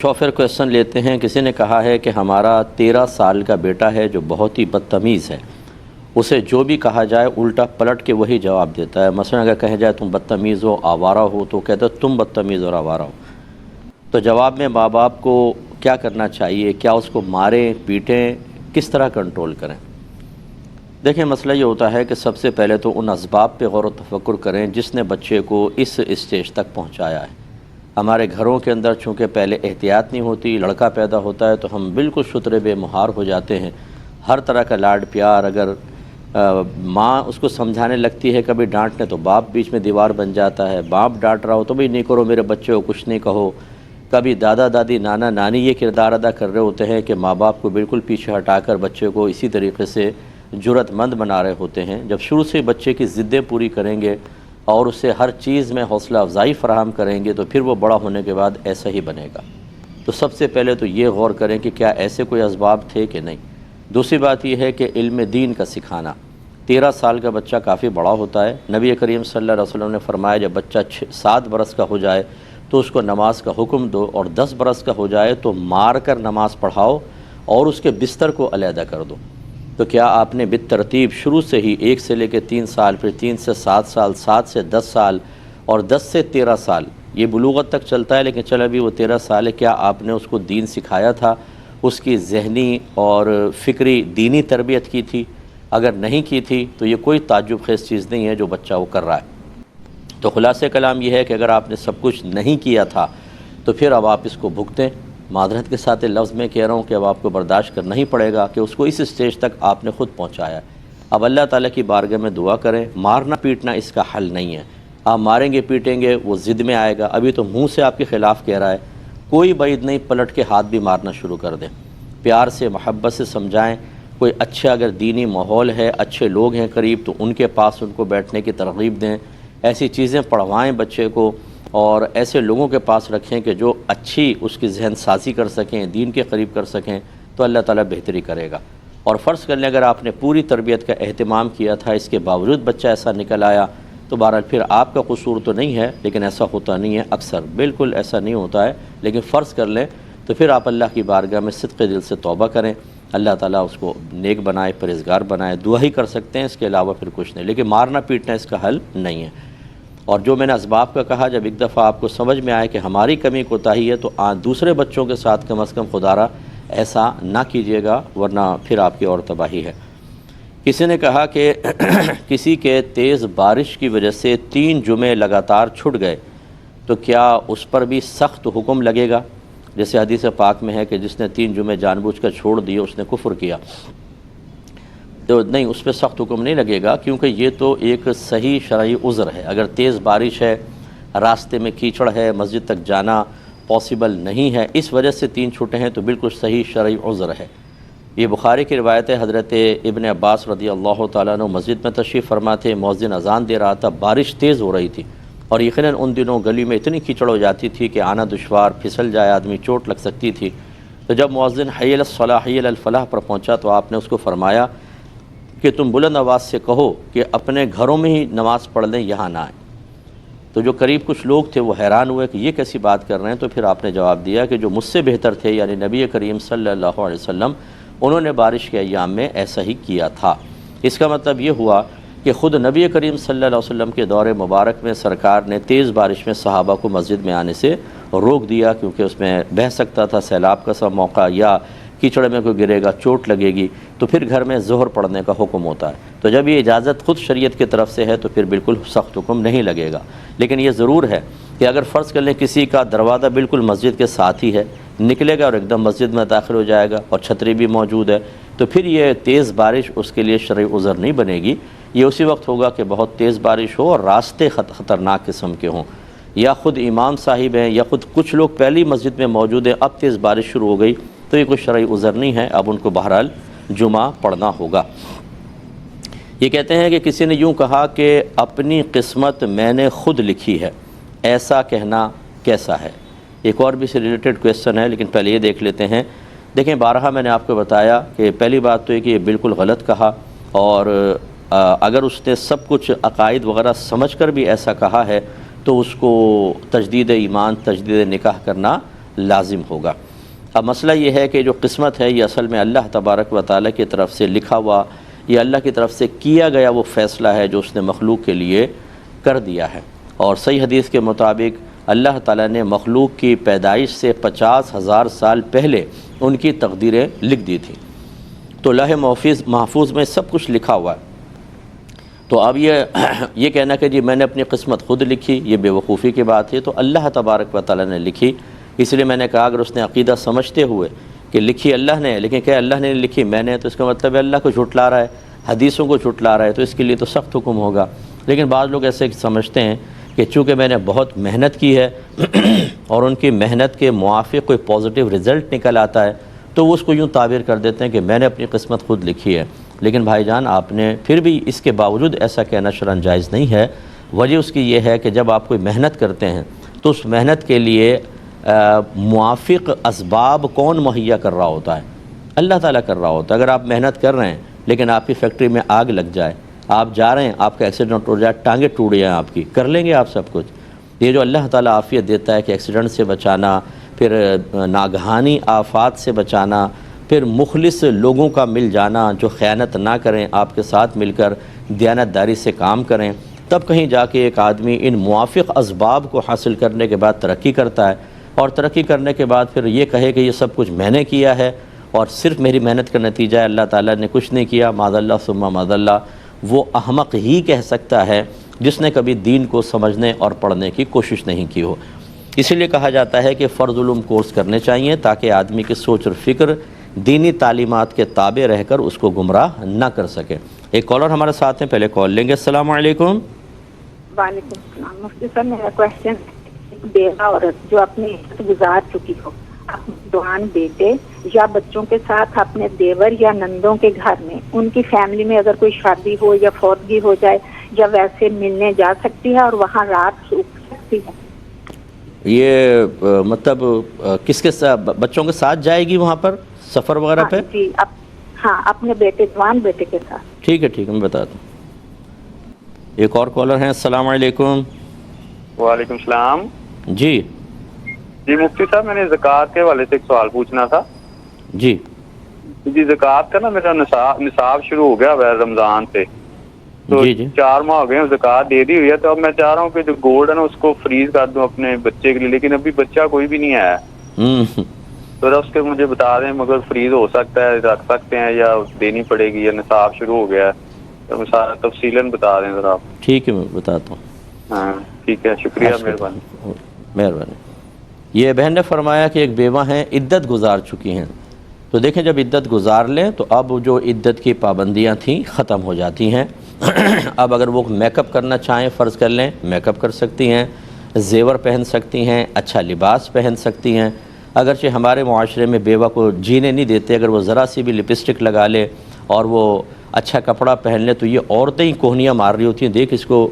Chauffeur question لیتے ہیں۔ کسی نے کہا ہے کہ ہمارا 13 سال کا بیٹا ہے جو بہت ہی بدتمیز ہے، اسے جو بھی کہا جائے الٹا پلٹ کے وہی جواب دیتا ہے۔ مثلا اگر کہا جائے تم بدتمیز ہو، آوارہ ہو، تو کہتا ہے تم بدتمیز اور آوارہ ہو۔ تو جواب میں ماں باپ کو کیا کرنا چاہیے؟ کیا اس کو ماریں، پیٹیں، کس طرح کنٹرول کریں؟ دیکھیں، مسئلہ یہ ہوتا ہے کہ سب سے پہلے تو ان اسباب پہ غور و تفکر کریں جس نے بچے کو اس اسٹیج تک پہنچایا ہے۔ ہمارے گھروں کے اندر چونکہ پہلے احتیاط نہیں ہوتی، لڑکا پیدا ہوتا ہے تو ہم بالکل شترے بے مہار ہو جاتے ہیں۔ ہر طرح کا لاڈ پیار، اگر ماں اس کو سمجھانے لگتی ہے، کبھی ڈانٹنے تو باپ بیچ میں دیوار بن جاتا ہے، باپ ڈانٹ رہا ہو تو بھئی نہیں کرو میرے بچے کو، کچھ نہیں کہو۔ کبھی دادا دادی نانا نانی یہ کردار ادا کر رہے ہوتے ہیں کہ ماں باپ کو بالکل پیچھے ہٹا کر بچے کو اسی طریقے سے جرأت مند بنا رہے ہوتے ہیں۔ جب شروع سے بچے کی ضدیں پوری کریں گے اور اسے ہر چیز میں حوصلہ افزائی فراہم کریں گے تو پھر وہ بڑا ہونے کے بعد ایسا ہی بنے گا۔ تو سب سے پہلے تو یہ غور کریں کہ کیا ایسے کوئی اسباب تھے کہ نہیں۔ دوسری بات یہ ہے کہ علم دین کا سکھانا۔ 13 سال کا بچہ کافی بڑا ہوتا ہے۔ نبی کریم صلی اللہ علیہ وسلم نے فرمایا جب بچہ 7 برس کا ہو جائے تو اس کو نماز کا حکم دو، اور 10 برس کا ہو جائے تو مار کر نماز پڑھاؤ اور اس کے بستر کو علیحدہ کر دو۔ تو کیا آپ نے بالترتیب شروع سے ہی 1 سے لے کے 3 سال، پھر 3 سے 7 سال، 7 سے 10 سال اور 10 سے 13 سال، یہ بلوغت تک چلتا ہے لیکن چل ابھی وہ 13 سال ہے، کیا آپ نے اس کو دین سکھایا تھا؟ اس کی ذہنی اور فکری دینی تربیت کی تھی؟ اگر نہیں کی تھی تو یہ کوئی تعجب خیز چیز نہیں ہے جو بچہ وہ کر رہا ہے۔ تو خلاصہ کلام یہ ہے کہ اگر آپ نے سب کچھ نہیں کیا تھا تو پھر اب آپ اس کو بھگتیں۔ معذرت کے ساتھ لفظ میں کہہ رہا ہوں کہ اب آپ کو برداشت کرنا ہی پڑے گا کہ اس کو اس اسٹیج تک آپ نے خود پہنچایا ہے۔ اب اللہ تعالیٰ کی بارگاہ میں دعا کریں۔ مارنا پیٹنا اس کا حل نہیں ہے۔ آپ ماریں گے پیٹیں گے وہ ضد میں آئے گا، ابھی تو منہ سے آپ کے خلاف کہہ رہا ہے، کوئی بعید نہیں پلٹ کے ہاتھ بھی مارنا شروع کر دیں۔ پیار سے محبت سے سمجھائیں۔ کوئی اچھا اگر دینی ماحول ہے، اچھے لوگ ہیں قریب، تو ان کے پاس ان کو بیٹھنے کی ترغیب دیں۔ ایسی چیزیں پڑھوائیں بچے کو، اور ایسے لوگوں کے پاس رکھیں کہ جو اچھی اس کی ذہن سازی کر سکیں، دین کے قریب کر سکیں، تو اللہ تعالیٰ بہتری کرے گا۔ اور فرض کر لیں اگر آپ نے پوری تربیت کا اہتمام کیا تھا، اس کے باوجود بچہ ایسا نکل آیا تو بہرحال پھر آپ کا قصور تو نہیں ہے، لیکن ایسا ہوتا نہیں ہے، اکثر بالکل ایسا نہیں ہوتا ہے، لیکن فرض کر لیں تو پھر آپ اللہ کی بارگاہ میں صدق دل سے توبہ کریں، اللہ تعالیٰ اس کو نیک بنائے، پرہیزگار بنائے۔ دعا ہی کر سکتے ہیں، اس کے علاوہ پھر کچھ نہیں، لیکن مارنا پیٹنا اس کا حل نہیں ہے۔ اور جو میں نے اسباب کا کہا، جب ایک دفعہ آپ کو سمجھ میں آئے کہ ہماری کمی کوتاہی ہے تو دوسرے بچوں کے ساتھ کم از کم خدا را ایسا نہ کیجیے گا، ورنہ پھر آپ کی اور تباہی ہے۔ کسی نے کہا کہ کسی کے تیز بارش کی وجہ سے 3 جمعے لگاتار چھٹ گئے تو کیا اس پر بھی سخت حکم لگے گا؟ جیسے حدیث پاک میں ہے کہ جس نے 3 جمعے جان بوجھ کر چھوڑ دیے اس نے کفر کیا۔ تو نہیں، اس پہ سخت حکم نہیں لگے گا، کیونکہ یہ تو ایک صحیح شرعی عذر ہے۔ اگر تیز بارش ہے، راستے میں کیچڑ ہے، مسجد تک جانا پاسبل نہیں ہے، اس وجہ سے 3 چھوٹے ہیں تو بالکل صحیح شرعی عذر ہے۔ یہ بخاری کی روایت ہے، حضرت ابن عباس رضی اللہ تعالیٰ عنہ مسجد میں تشریف فرما تھے، مؤذن اذان دے رہا تھا، بارش تیز ہو رہی تھی، اور یقیناً ان دنوں گلی میں اتنی کیچڑ ہو جاتی تھی کہ آنا دشوار، پھسل جائے آدمی، چوٹ لگ سکتی تھی۔ تو جب مؤذن حی علی الصلاۃ حی علی الفلاح پر پہنچا تو آپ نے اس کو فرمایا کہ تم بلند آواز سے کہو کہ اپنے گھروں میں ہی نماز پڑھ لیں، یہاں نہ آئیں۔ تو جو قریب کچھ لوگ تھے وہ حیران ہوئے کہ یہ کیسی بات کر رہے ہیں، تو پھر آپ نے جواب دیا کہ جو مجھ سے بہتر تھے، یعنی نبی کریم صلی اللہ علیہ وسلم، انہوں نے بارش کے ایام میں ایسا ہی کیا تھا۔ اس کا مطلب یہ ہوا کہ خود نبی کریم صلی اللہ علیہ وسلم کے دور مبارک میں سرکار نے تیز بارش میں صحابہ کو مسجد میں آنے سے روک دیا، کیونکہ اس میں بہہ سکتا تھا، سیلاب کا سا موقع، یا کیچڑ میں کوئی گرے گا، چوٹ لگے گی، تو پھر گھر میں ظہر پڑھنے کا حکم ہوتا ہے۔ تو جب یہ اجازت خود شریعت کی طرف سے ہے تو پھر بالکل سخت حکم نہیں لگے گا۔ لیکن یہ ضرور ہے کہ اگر فرض کر لیں کسی کا دروازہ بالکل مسجد کے ساتھ ہی ہے، نکلے گا اور ایک دم مسجد میں داخل ہو جائے گا اور چھتری بھی موجود ہے، تو پھر یہ تیز بارش اس کے لیے شرعی عذر نہیں بنے گی۔ یہ اسی وقت ہوگا کہ بہت تیز بارش ہو اور راستے خطرناک قسم کے ہوں، یا خود امام صاحب ہیں یا خود کچھ لوگ پہلی مسجد میں موجود ہیں، اب تیز بارش شروع ہو گئی، تو یہ کوئی شرعی عذر نہیں ہے، اب ان کو بہرحال جمعہ پڑھنا ہوگا۔ یہ کہتے ہیں کہ کسی نے یوں کہا کہ اپنی قسمت میں نے خود لکھی ہے، ایسا کہنا کیسا ہے؟ ایک اور بھی سے ریلیٹڈ کویسچن ہے، لیکن پہلے یہ دیکھ لیتے ہیں۔ دیکھیں، بارہا میں نے آپ کو بتایا کہ پہلی بات تو یہ کہ یہ بالکل غلط کہا، اور اگر اس نے سب کچھ عقائد وغیرہ سمجھ کر بھی ایسا کہا ہے تو اس کو تجدید ایمان، تجدید نکاح کرنا لازم ہوگا۔ اب مسئلہ یہ ہے کہ جو قسمت ہے یہ اصل میں اللہ تبارک و تعالیٰ کی طرف سے لکھا ہوا، یہ اللہ کی طرف سے کیا گیا وہ فیصلہ ہے جو اس نے مخلوق کے لیے کر دیا ہے۔ اور صحیح حدیث کے مطابق اللہ تعالیٰ نے مخلوق کی پیدائش سے 50,000 سال پہلے ان کی تقدیریں لکھ دی تھیں، تو لوح محفوظ میں سب کچھ لکھا ہوا ہے۔ تو اب یہ کہنا کہ جی میں نے اپنی قسمت خود لکھی، یہ بے وقوفی کی بات ہے۔ تو اللہ تبارک و تعالیٰ نے لکھی، اس لیے میں نے کہا اگر اس نے عقیدہ سمجھتے ہوئے کہ لکھی اللہ نے، لیکن کہ اللہ نے لکھی میں نے، تو اس کا مطلب ہے اللہ کو جھٹلا رہا ہے، حدیثوں کو جھٹلا رہا ہے، تو اس کے لیے تو سخت حکم ہوگا۔ لیکن بعض لوگ ایسے سمجھتے ہیں کہ چونکہ میں نے بہت محنت کی ہے اور ان کی محنت کے موافق کوئی پازیٹیو رزلٹ نکل آتا ہے تو وہ اس کو یوں تعبیر کر دیتے ہیں کہ میں نے اپنی قسمت خود لکھی ہے۔ لیکن بھائی جان آپ نے پھر بھی اس کے باوجود ایسا کہنا شرعاً جائز نہیں ہے۔ وجہ اس کی یہ ہے کہ جب آپ کوئی محنت کرتے ہیں تو اس محنت کے لیے موافق اسباب کون مہیا کر رہا ہوتا ہے؟ اللہ تعالیٰ کر رہا ہوتا ہے۔ اگر آپ محنت کر رہے ہیں لیکن آپ کی فیکٹری میں آگ لگ جائے، آپ جا رہے ہیں آپ کا ایکسیڈنٹ ہو جائے، ٹانگیں ٹوٹ جائیں آپ کی، کر لیں گے آپ سب کچھ؟ یہ جو اللہ تعالیٰ عافیت دیتا ہے کہ ایکسیڈنٹ سے بچانا، پھر ناگہانی آفات سے بچانا، پھر مخلص لوگوں کا مل جانا جو خیانت نہ کریں، آپ کے ساتھ مل کر دیانت داری سے کام کریں، تب کہیں جا کے ایک آدمی ان موافق اسباب کو حاصل کرنے کے بعد ترقی کرتا ہے، اور ترقی کرنے کے بعد پھر یہ کہے کہ یہ سب کچھ میں نے کیا ہے اور صرف میری محنت کا نتیجہ ہے، اللہ تعالیٰ نے کچھ نہیں کیا، معاذ اللہ ثم معاذ اللہ۔ وہ احمق ہی کہہ سکتا ہے جس نے کبھی دین کو سمجھنے اور پڑھنے کی کوشش نہیں کی ہو۔ اسی لیے کہا جاتا ہے کہ فرض علوم کورس کرنے چاہیے تاکہ آدمی کی سوچ اور فکر دینی تعلیمات کے تابع رہ کر اس کو گمراہ نہ کر سکے۔ ایک کالر ہمارے ساتھ ہیں، پہلے کال لیں گے۔ السلام علیکم۔ وعلیکم السلام۔ مفتی صاحب میرا کویشچن، ایک بیوہ عورت جو اپنی عزت گزار چکی ہو، اپنے جوان بیٹے یا بچوں کے ساتھ اپنے دیور یا نندوں کے گھر میں، ان کی فیملی میں اگر کوئی شادی ہو یا فوتگی ہو جائے، یا ویسے ملنے جا سکتی ہے اور وہاں رات رک سکتی ہے؟ یہ مطلب کس کے ساتھ؟ بچوں کے ساتھ جائے گی وہاں پر سفر وغیرہ پہ؟ جی ہاں، اپنے بیٹے، جوان بیٹے کے ساتھ۔ ٹھیک ہے میں بتاتا ہوں۔ ایک اور کالر ہیں۔ السلام علیکم۔ وعلیکم السلام۔ جی مفتی صاحب میں نے زکوٰۃ کے حوالے سے ایک سوال پوچھنا تھا۔ جی زکوٰۃ کا نا میرا نصاب شروع ہو گیا ہے رمضان سے، تو جی 4 ماہ ہو گئے ہیں، زکوٰۃ دے دی ہوئی ہے، تو اب میں چاہ رہا ہوں کہ جو گولڈ ہے نا اس کو فریز کر دوں اپنے بچے کے لیے، لیکن ابھی بچہ کوئی بھی نہیں آیا ہے، تو اس کے مجھے بتا دیں مگر فریز ہو سکتا ہے، رکھ سکتے ہیں یا دینی پڑے گی، یا نصاب شروع ہو گیا ہے، تو سارا تفصیلاً بتا دیں ذرا آپ۔ ٹھیک ہے میں بتاتا ہوں۔ ہاں ٹھیک ہے، شکریہ، مہربانی۔ یہ بہن نے فرمایا کہ ایک بیوہ ہیں، عدت گزار چکی ہیں، تو دیکھیں جب عدت گزار لیں تو اب جو عدت کی پابندیاں تھیں ختم ہو جاتی ہیں۔ اب اگر وہ میک اپ کرنا چاہیں، فرض کر لیں میک اپ کر سکتی ہیں، زیور پہن سکتی ہیں، اچھا لباس پہن سکتی ہیں۔ اگرچہ ہمارے معاشرے میں بیوہ کو جینے نہیں دیتے، اگر وہ ذرا سی بھی لپسٹک لگا لے اور وہ اچھا کپڑا پہن لے تو یہ عورتیں ہی کوہنیاں مار رہی ہوتی ہیں، دیکھ اس کو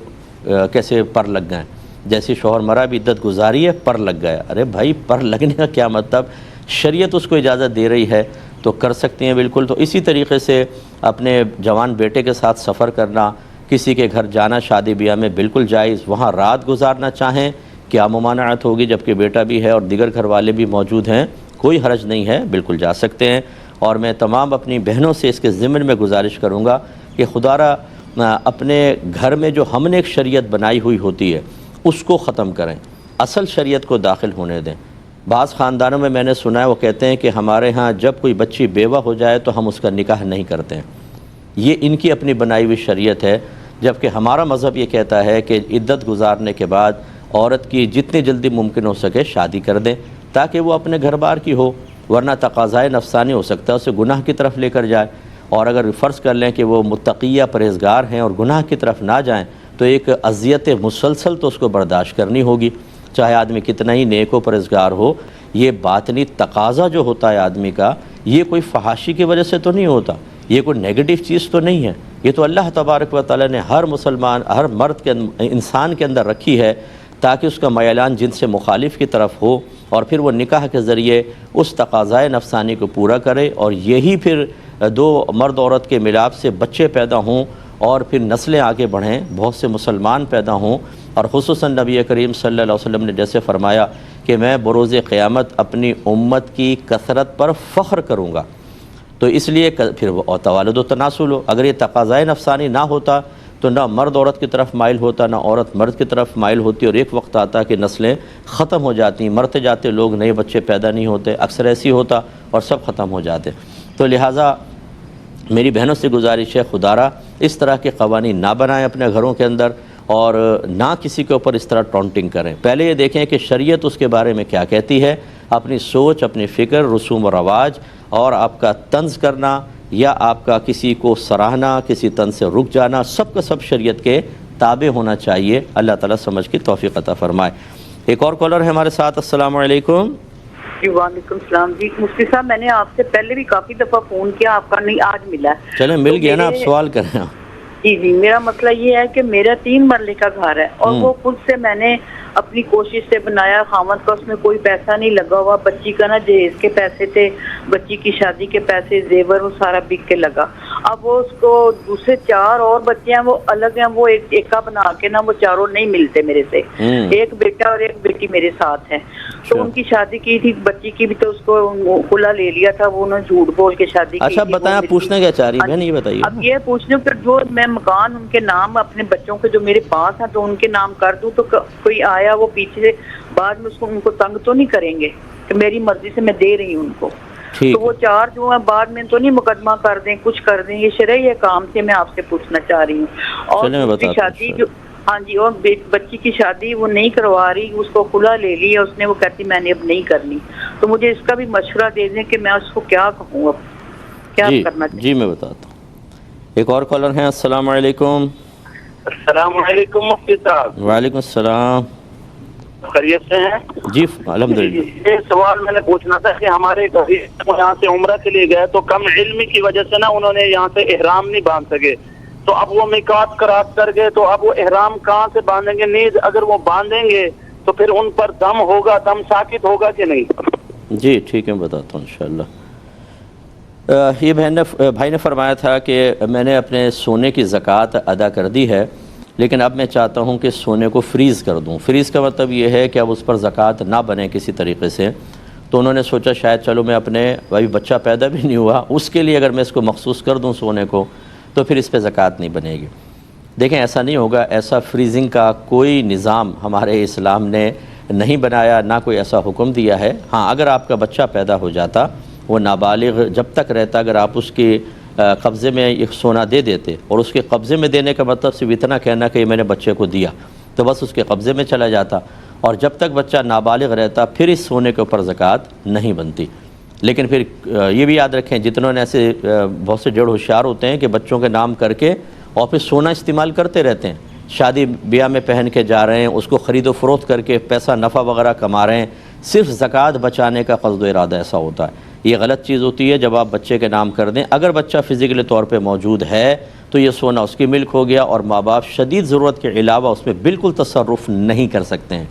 کیسے پر لگ گئے، جیسی شوہر مرا بھی عدت گزاری ہے پر لگ گیا۔ ارے بھائی پر لگنے کا کیا مطلب؟ شریعت اس کو اجازت دے رہی ہے تو کر سکتی ہیں بالکل۔ تو اسی طریقے سے اپنے جوان بیٹے کے ساتھ سفر کرنا، کسی کے گھر جانا شادی بیاہ میں بالکل جائز، وہاں رات گزارنا چاہیں کیا ممانعت ہوگی؟ جبکہ بیٹا بھی ہے اور دیگر گھر والے بھی موجود ہیں، کوئی حرج نہیں ہے، بالکل جا سکتے ہیں۔ اور میں تمام اپنی بہنوں سے اس کے ضمن میں گزارش کروں گا کہ خدا را اپنے گھر میں جو ہم نے ایک شریعت بنائی ہوئی ہوتی ہے اس کو ختم کریں، اصل شریعت کو داخل ہونے دیں۔ بعض خاندانوں میں نے سنا ہے وہ کہتے ہیں کہ ہمارے ہاں جب کوئی بچی بیوہ ہو جائے تو ہم اس کا نکاح نہیں کرتے ہیں، یہ ان کی اپنی بنائی ہوئی شریعت ہے، جبکہ ہمارا مذہب یہ کہتا ہے کہ عدت گزارنے کے بعد عورت کی جتنی جلدی ممکن ہو سکے شادی کر دیں تاکہ وہ اپنے گھر بار کی ہو، ورنہ تقاضائے نفسانی ہو سکتا ہے اسے گناہ کی طرف لے کر جائے۔ اور اگر فرض کر لیں کہ وہ متقیہ پرہیزگار ہیں اور گناہ کی طرف نہ جائیں تو ایک اذیت مسلسل تو اس کو برداشت کرنی ہوگی، چاہے آدمی کتنا ہی نیک و پرہیزگار ہو۔ یہ باطنی تقاضا جو ہوتا ہے آدمی کا، یہ کوئی فحاشی کی وجہ سے تو نہیں ہوتا، یہ کوئی نیگیٹو چیز تو نہیں ہے، یہ تو اللہ تبارک و تعالیٰ نے ہر مسلمان، ہر مرد کے انسان کے اندر رکھی ہے تاکہ اس کا میلان جن سے مخالف کی طرف ہو اور پھر وہ نکاح کے ذریعے اس تقاضائے نفسانی کو پورا کرے، اور یہی پھر دو مرد عورت کے ملاپ سے بچے پیدا ہوں اور پھر نسلیں آگے بڑھیں، بہت سے مسلمان پیدا ہوں۔ اور خصوصاً نبی کریم صلی اللہ علیہ وسلم نے جیسے فرمایا کہ میں بروز قیامت اپنی امت کی کثرت پر فخر کروں گا، تو اس لیے پھر وہ توالد و تناسل ہو۔ اگر یہ تقاضائے نفسانی نہ ہوتا تو نہ مرد عورت کی طرف مائل ہوتا، نہ عورت مرد کی طرف مائل ہوتی، اور ایک وقت آتا کہ نسلیں ختم ہو جاتی، مرتے جاتے لوگ، نئے بچے پیدا نہیں ہوتے، اکثر ایسی ہوتا اور سب ختم ہو جاتے۔ تو لہٰذا میری بہنوں سے گزارش ہے، خدا را اس طرح کے قوانین نہ بنائیں اپنے گھروں کے اندر، اور نہ کسی کے اوپر اس طرح ٹونٹنگ کریں۔ پہلے یہ دیکھیں کہ شریعت اس کے بارے میں کیا کہتی ہے، اپنی سوچ، اپنی فکر، رسوم و رواج، اور آپ کا طنز کرنا یا آپ کا کسی کو سراہنا، کسی طنز سے رک جانا، سب کا سب شریعت کے تابع ہونا چاہیے۔ اللہ تعالیٰ سمجھ کی توفیق عطا فرمائے۔ ایک اور کالر ہے ہمارے ساتھ۔ السلام علیکم۔ جی وعلیکم السلام۔ جی مفتی صاحب، میں نے آپ سے پہلے بھی کافی دفعہ فون کیا، آپ کا نہیں آج ملا ہے۔ چلیں مل گیا نا، آپ سوال کریں۔ جی میرا مسئلہ یہ ہے کہ میرا 3 مرلے کا گھر ہے، اور وہ خود سے میں نے اپنی کوشش سے بنایا، خامد کا اس میں کوئی پیسہ نہیں لگا ہوا، بچی کا نا جہیز کے پیسے تھے، بچی کی شادی کے پیسے، زیور، وہ سارا بک کے لگا۔ اب وہ اس کو دوسرے 4 اور بچے ہیں، وہ الگ ہیں، وہ ایکا بنا کے نا وہ چاروں نہیں ملتے میرے سے، ایک بیٹا اور ایک بیٹی میرے ساتھ ہے۔ تو ان کی شادی کی تھی، بچی کی بھی، تو اس کو کھلا لے لیا تھا، وہ انہوں نے جھوٹ بول کے شادی کی۔ اچھا بتائیں، پوچھنا کیا چاہ رہی ہیں؟ یہ بتائیے۔ اب یہ پوچھنے کہ جو میں مکان ان کے نام اپنے بچوں کے جو میرے پاس ہیں تو ان کے نام کر دوں، تو کوئی آیا وہ پیچھے سے بعد میں اس کو ان کو تنگ تو نہیں کریں گے کہ میری مرضی سے میں دے رہی ہوں ان کو؟ تو وہ 4 جو ہیں بعد میں تو نہیں مقدمہ کر دیں، کچھ کر دیں؟ یہ شرعی کام سے میں آپ سے پوچھنا چاہ رہی ہوں۔ اور شادی جو، ہاں جی، اور بچی کی شادی وہ نہیں کروا رہی، اس کو کھلا لے لیا اس نے، وہ کہتی میں نے اب نہیں کرنی۔ تو مجھے اس کا بھی مشورہ دے دیں کہ میں اس کو کیا کہوں، اب کیا کرنا چاہیے؟ جی میں بتاتا ہوں۔ ایک اور کالر ہیں۔ السلام علیکم۔ السلام علیکم مفتی صاحب۔ وعلیکم السلام۔ خیریت سے ہیں؟ جی الحمدللہ۔ یہ سوال میں نے پوچھنا تھا کہ ہمارے یہاں سے عمرہ کے لیے گئے تو کم علمی کی وجہ سے نا انہوں نے یہاں سے احرام نہیں باندھ سکے، تو اب وہ میقات کراس کر گئے، تو اب وہ احرام کہاں سے باندھیں گے؟ نیز اگر وہ باندھیں گے تو پھر ان پر دم ہوگا، دم ساکت ہوگا کہ نہیں؟ جی ٹھیک ہے، بتاتا ہوں انشاءاللہ۔ یہ بھائی نے فرمایا تھا کہ میں نے اپنے سونے کی زکوٰۃ ادا کر دی ہے، لیکن اب میں چاہتا ہوں کہ سونے کو فریز کر دوں۔ فریز کا مطلب یہ ہے کہ اب اس پر زکوٰۃ نہ بنے کسی طریقے سے۔ تو انہوں نے سوچا شاید چلو میں اپنے ابھی بچہ پیدا بھی نہیں ہوا، اس کے لیے اگر میں اس کو مخصوص کر دوں سونے کو تو پھر اس پہ زکوٰۃ نہیں بنے گی۔ دیکھیں ایسا نہیں ہوگا، ایسا فریزنگ کا کوئی نظام ہمارے اسلام نے نہیں بنایا، نہ کوئی ایسا حکم دیا ہے۔ ہاں اگر آپ کا بچہ پیدا ہو جاتا، وہ نابالغ جب تک رہتا، اگر آپ اس کے قبضے میں ایک سونا دے دیتے، اور اس کے قبضے میں دینے کا مطلب صرف اتنا کہنا کہ یہ میں نے بچے کو دیا، تو بس اس کے قبضے میں چلا جاتا، اور جب تک بچہ نابالغ رہتا پھر اس سونے کے اوپر زکوٰۃ نہیں بنتی۔ لیکن پھر یہ بھی یاد رکھیں، جتنوں نے ایسے بہت سے جڑ ہوشیار ہوتے ہیں کہ بچوں کے نام کر کے اور پھر سونا استعمال کرتے رہتے ہیں، شادی بیاہ میں پہن کے جا رہے ہیں، اس کو خرید و فروخت کر کے پیسہ نفع وغیرہ کما رہے ہیں، صرف زکوٰۃ بچانے کا قصد و ارادہ ایسا ہوتا ہے۔ یہ غلط چیز ہوتی ہے۔ جب آپ بچے کے نام کر دیں، اگر بچہ فزیکلی طور پہ موجود ہے تو یہ سونا اس کی ملک ہو گیا، اور ماں باپ شدید ضرورت کے علاوہ اس میں بالکل تصرف نہیں کر سکتے ہیں۔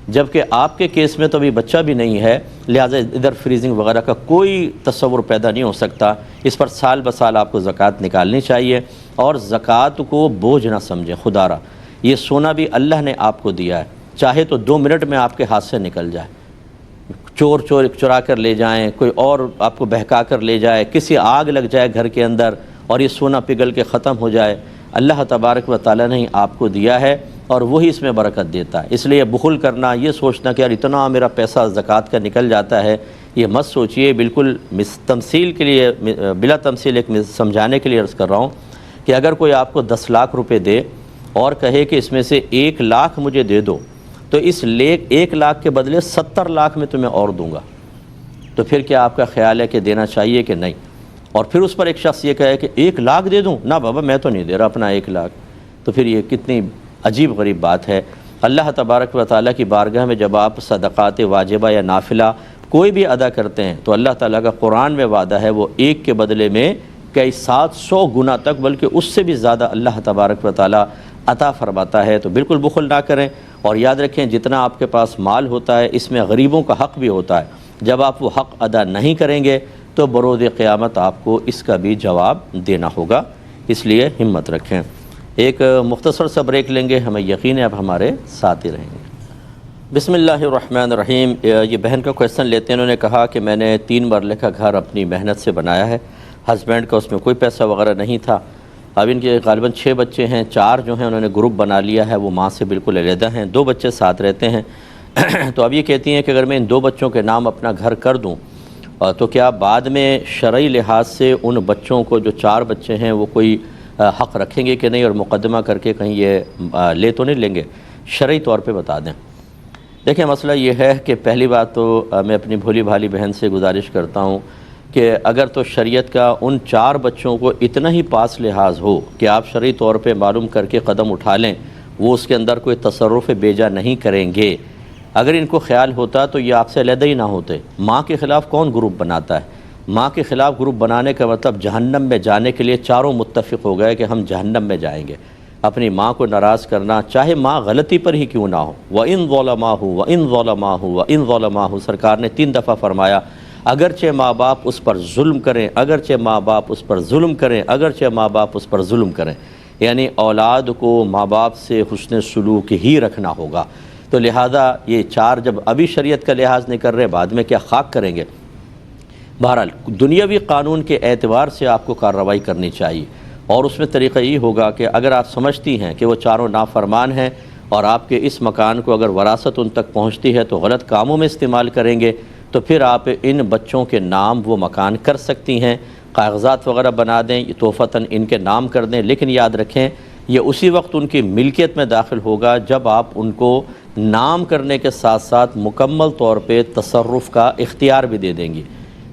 جبکہ آپ کے کیس میں تو ابھی بچہ بھی نہیں ہے، لہٰذا ادھر فریزنگ وغیرہ کا کوئی تصور پیدا نہیں ہو سکتا۔ اس پر سال بسال آپ کو زکوٰۃ نکالنی چاہیے، اور زکوٰۃ کو بوجھ نہ سمجھیں۔ خدا را یہ سونا بھی اللہ نے آپ کو دیا ہے، چاہے تو 2 منٹ میں آپ کے ہاتھ سے نکل جائے، چور چرا کر لے جائیں، کوئی اور آپ کو بہکا کر لے جائے، کسی آگ لگ جائے گھر کے اندر اور یہ سونا پگھل کے ختم ہو جائے، اللہ تبارک و تعالیٰ نے آپ کو دیا ہے، اور وہی اس میں برکت دیتا ہے۔ اس لیے بخل کرنا، یہ سوچنا کہ یار اتنا میرا پیسہ زکوٰۃ کا نکل جاتا ہے، یہ مت سوچئے۔ بالکل تمثیل کے لیے، بلا تمثیل ایک سمجھانے کے لیے عرض کر رہا ہوں کہ اگر کوئی آپ کو 10 لاکھ روپے دے اور کہے کہ اس میں سے 1 لاکھ مجھے دے دو، تو اس 1 لاکھ کے بدلے 70 لاکھ میں تمہیں اور دوں گا، تو پھر کیا آپ کا خیال ہے کہ دینا چاہیے کہ نہیں؟ اور پھر اس پر ایک شخص یہ کہے کہ 1 لاکھ دے دوں، نہ بابا میں تو نہیں دے رہا اپنا 1 لاکھ، تو پھر یہ کتنی عجیب غریب بات ہے۔ اللہ تبارک و تعالیٰ کی بارگاہ میں جب آپ صدقات واجبہ یا نافلہ کوئی بھی ادا کرتے ہیں تو اللہ تعالیٰ کا قرآن میں وعدہ ہے، وہ 1 کے بدلے میں کئی 700 گنا تک، بلکہ اس سے بھی زیادہ اللہ تبارک و تعالیٰ عطا فرماتا ہے۔ تو بالکل بخل نہ کریں، اور یاد رکھیں جتنا آپ کے پاس مال ہوتا ہے اس میں غریبوں کا حق بھی ہوتا ہے۔ جب آپ وہ حق ادا نہیں کریں گے تو بروز قیامت آپ کو اس کا بھی جواب دینا ہوگا، اس لیے ہمت رکھیں۔ ایک مختصر سا بریک لیں گے، ہمیں یقین ہے اب ہمارے ساتھ ہی رہیں گے۔ بسم اللہ الرحمن الرحیم. یہ بہن کا کویسچن لیتے ہیں. انہوں نے کہا کہ میں نے 3 مرلے کا گھر اپنی محنت سے بنایا ہے, ہسبینڈ کا اس میں کوئی پیسہ وغیرہ نہیں تھا. اب ان کے غالباً 6 بچے ہیں, 4 جو ہیں انہوں نے گروپ بنا لیا ہے, وہ ماں سے بالکل علیحدہ ہیں, 2 بچے ساتھ رہتے ہیں. تو اب یہ کہتی ہیں کہ اگر میں ان 2 بچوں کے نام اپنا گھر کر دوں تو کیا بعد میں شرعی لحاظ سے ان بچوں کو جو 4 بچے ہیں وہ کوئی حق رکھیں گے کہ نہیں, اور مقدمہ کر کے کہیں یہ لے تو نہیں لیں گے؟ شرعی طور پہ بتا دیں. دیکھیں مسئلہ یہ ہے کہ پہلی بات تو میں اپنی بھولی بھالی بہن سے گزارش کرتا ہوں کہ اگر تو شریعت کا ان 4 بچوں کو اتنا ہی پاس لحاظ ہو کہ آپ شرعی طور پہ معلوم کر کے قدم اٹھا لیں, وہ اس کے اندر کوئی تصرف بیجا نہیں کریں گے. اگر ان کو خیال ہوتا تو یہ آپ سے علیحدہ ہی نہ ہوتے. ماں کے خلاف کون گروپ بناتا ہے؟ ماں کے خلاف گروپ بنانے کا مطلب جہنم میں جانے کے لیے چاروں متفق ہو گئے کہ ہم جہنم میں جائیں گے. اپنی ماں کو ناراض کرنا, چاہے ماں غلطی پر ہی کیوں نہ ہو. وَإِن ظَلَمَاهُ وَإِن ظَلَمَاهُ وَإِن ظَلَمَاهُ سرکار نے 3 دفعہ فرمایا, اگرچہ ماں باپ اس پر ظلم کریں, اگرچہ ماں باپ اس پر ظلم کریں, اگرچہ ماں باپ اس پر ظلم کریں. یعنی اولاد کو ماں باپ سے حسن سلوک ہی رکھنا ہوگا. تو لہذا یہ 4 جب ابھی شریعت کا لحاظ نہیں کر رہے, بعد میں کیا خاک کریں گے؟ بہرحال دنیاوی قانون کے اعتبار سے آپ کو کارروائی کرنی چاہیے, اور اس میں طریقہ یہ ہوگا کہ اگر آپ سمجھتی ہیں کہ وہ 4 نافرمان ہیں اور آپ کے اس مکان کو اگر وراثت ان تک پہنچتی ہے تو غلط کاموں میں استعمال کریں گے, تو پھر آپ ان بچوں کے نام وہ مکان کر سکتی ہیں, کاغذات وغیرہ بنا دیں, توفتاً ان کے نام کر دیں. لیکن یاد رکھیں یہ اسی وقت ان کی ملکیت میں داخل ہوگا جب آپ ان کو نام کرنے کے ساتھ ساتھ مکمل طور پہ تصرف کا اختیار بھی دے دیں گی.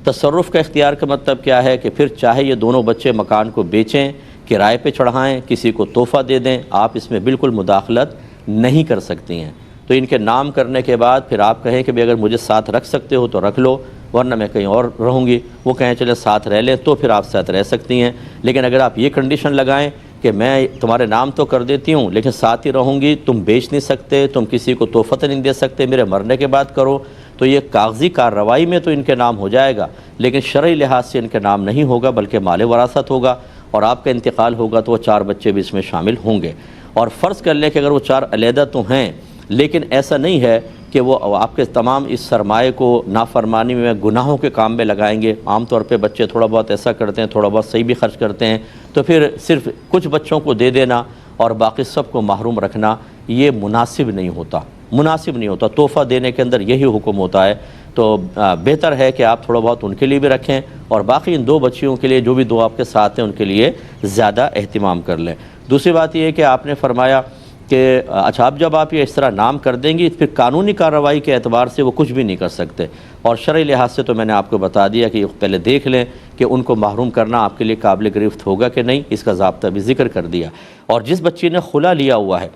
تصرف کا اختیار کا مطلب کیا ہے کہ پھر چاہے یہ دونوں بچے مکان کو بیچیں, کرائے پہ چڑھائیں, کسی کو تحفہ دے دیں, آپ اس میں بالکل مداخلت نہیں کر سکتی ہیں. تو ان کے نام کرنے کے بعد پھر آپ کہیں کہ اگر مجھے ساتھ رکھ سکتے ہو تو رکھ لو, ورنہ میں کہیں اور رہوں گی. وہ کہیں چلے ساتھ رہ لیں, تو پھر آپ ساتھ رہ سکتی ہیں. لیکن اگر آپ یہ کنڈیشن لگائیں کہ میں تمہارے نام تو کر دیتی ہوں لیکن ساتھ ہی رہوں گی, تم بیچ نہیں سکتے, تم کسی کو تحفہ نہیں دے سکتے, میرے مرنے کے بعد کرو, تو یہ کاغذی کارروائی میں تو ان کے نام ہو جائے گا, لیکن شرعی لحاظ سے ان کے نام نہیں ہوگا, بلکہ مال وراثت ہوگا. اور آپ کا انتقال ہوگا تو وہ 4 بچے بھی اس میں شامل ہوں گے. اور فرض کر لیں کہ اگر وہ 4 علیحدہ تو ہیں, لیکن ایسا نہیں ہے کہ وہ آپ کے تمام اس سرمایے کو نافرمانی میں گناہوں کے کام میں لگائیں گے. عام طور پہ بچے تھوڑا بہت ایسا کرتے ہیں, تھوڑا بہت صحیح بھی خرچ کرتے ہیں, تو پھر صرف کچھ بچوں کو دے دینا اور باقی سب کو محروم رکھنا یہ مناسب نہیں ہوتا, مناسب نہیں ہوتا. تحفہ دینے کے اندر یہی حکم ہوتا ہے. تو بہتر ہے کہ آپ تھوڑا بہت ان کے لیے بھی رکھیں, اور باقی ان 2 بچیوں کے لیے جو بھی 2 آپ کے ساتھ ہیں ان کے لیے زیادہ اہتمام کر لیں. دوسری بات یہ ہے کہ آپ نے فرمایا کہ اچھا اب جب آپ یہ اس طرح نام کر دیں گی پھر قانونی کارروائی کے اعتبار سے وہ کچھ بھی نہیں کر سکتے, اور شرعی لحاظ سے تو میں نے آپ کو بتا دیا کہ پہلے دیکھ لیں کہ ان کو محروم کرنا آپ کے لیے قابل گرفت ہوگا کہ نہیں, اس کا ضابطہ بھی ذکر کر دیا. اور جس بچی نے خلا لیا ہوا ہے,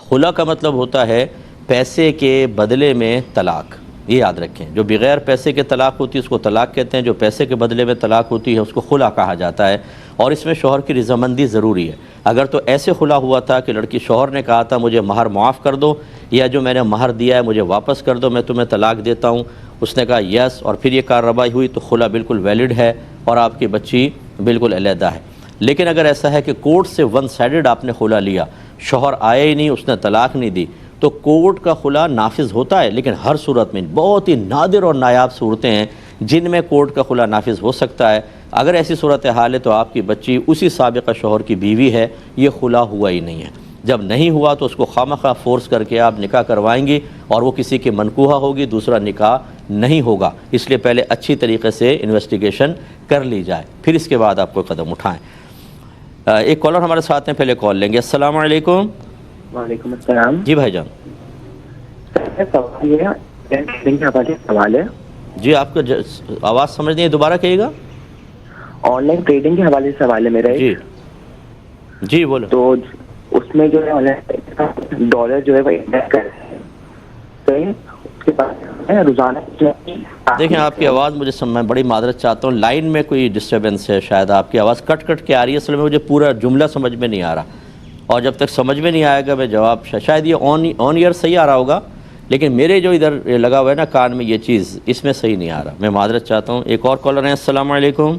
خلا کا مطلب ہوتا ہے پیسے کے بدلے میں طلاق. یہ یاد رکھیں, جو بغیر پیسے کے طلاق ہوتی ہے اس کو طلاق کہتے ہیں, جو پیسے کے بدلے میں طلاق ہوتی ہے اس کو خلا کہا جاتا ہے. اور اس میں شوہر کی رضامندی ضروری ہے. اگر تو ایسے خلا ہوا تھا کہ لڑکی شوہر نے کہا تھا مجھے مہر معاف کر دو, یا جو میں نے مہر دیا ہے مجھے واپس کر دو, میں تمہیں طلاق دیتا ہوں, اس نے کہا یس, اور پھر یہ کارروائی ہوئی, تو خلا بالکل ویلڈ ہے اور آپ کی بچی بالکل علیحدہ ہے. لیکن اگر ایسا ہے کہ کورٹ سے 1 سائیڈڈ آپ نے خلا لیا, شوہر آیا ہی نہیں, اس نے طلاق نہیں دی, تو کورٹ کا خلا نافذ ہوتا ہے. لیکن ہر صورت میں بہت ہی نادر اور نایاب صورتیں ہیں جن میں کورٹ کا خلا نافذ ہو سکتا ہے. اگر ایسی صورتحال ہے تو آپ کی بچی اسی سابقہ شوہر کی بیوی ہے, یہ خلا ہوا ہی نہیں ہے. جب نہیں ہوا تو اس کو خواہ فورس کر کے آپ نکاح کروائیں گی, اور وہ کسی کی منکوحہ ہوگی, دوسرا نکاح نہیں ہوگا. اس لیے پہلے اچھی طریقے سے انویسٹیگیشن کر لی جائے, پھر اس کے بعد آپ کوئی قدم اٹھائیں. ایک کالر ہمارے ساتھ ہیں, پہلے کال لیں گے. السلام علیکم. وعلیکم السلام. جی بھائی جان. سوال ہے جی, آپ کو آواز سمجھ نہیں ہے, دوبارہ کہیے گا. آن لائن ٹریڈنگ کے حوالے سے سوال ہے میرا. جی جی بولو. تو اس میں جو ہے آن لائن ڈالر جو ہے وہ انویسٹ کر رہے ہیں, اس کے بعد روزانہ. دیکھیں آپ کی آواز مجھے میں بڑی معذرت چاہتا ہوں, لائن میں کوئی ڈسٹربنس ہے شاید, آپ کی آواز کٹ کٹ کے آ رہی ہے. اصل میں مجھے پورا جملہ سمجھ میں نہیں آ رہا, اور جب تک سمجھ میں نہیں آئے گا میں جواب, شاید یہ آن ایئر صحیح آ رہا ہوگا, لیکن میرے جو ادھر لگا ہوا ہے نا کان میں, یہ چیز اس میں صحیح نہیں آ رہا. میں معذرت چاہتا ہوں. ایک اور کالر ہیں. السلام علیکم.